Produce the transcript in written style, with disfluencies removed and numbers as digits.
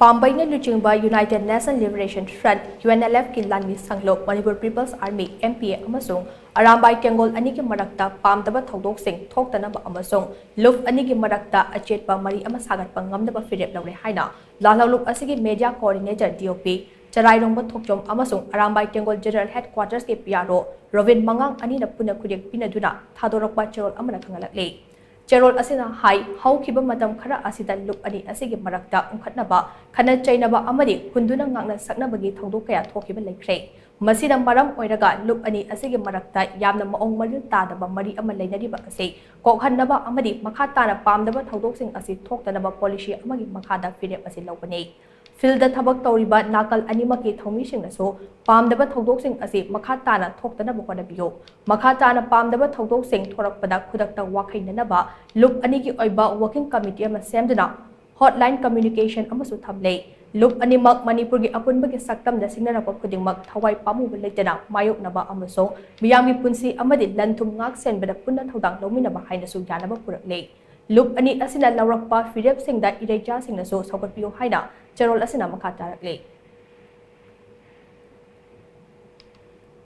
PAMBEI LUCHINGBA United Nations Liberation Front UNLF ki LANMEE SANGLUP Manipur People's Army MPA AMASUNG ARAMBAI TENGGOL ANIGI MARAKTA PAMDABA THOUDOK THOKTANABA AMASUNG LUP ANIGI MARAKTA Achetpa Shagatpa Ngamnaba Phirep Loure HAINA LALHOULUP ASIGI Media Coordinator DOP CHARAIRONGBA THOKCHOM AMASUNG ARAMBAI TENGGOL General Headquarters ki PRO MANGANG ANINA PUNNA KHUTYEK PIDUNA THADORAKPA CHEROL AMANA KHANGHALLAKLI CHEROL asina hai haukiba matam khara asida lup ani asigi marakta ungkhatnaba khana chainaba amadi hunduna ngakna saknabagi thodok kaya thokiba leikre masida maram oiraga lup ani asigi marakta yamna maong maril tadaba mari ama leinariba ase kokhannaba amadi makha tana pamdaba thodok sing asi thoktanaba policy amagi makhada Phirep asi lobani field thabak tawriba nakal animaki thomi singnaso pamdaba thodok sing asi makha tana thoktanaba konabiyo makha tana pamdaba thodok sing thorakpada khudakta wakhainanaba lup anigi oiba working committee ama semduna hotline communication amasu thamlei lup animak Manipur gi apunbagi saktamda singnarapa khudingmak thawai pamuba leitana mayoknaba amaso miyami punsi amadi lanthum ngak senbada punna thodang lominaba hainasu yanaba puraklei lup ani asina laurakpa Phirep singda ireja singnaso sogatpiyo haina CHEROL asina makha tarakle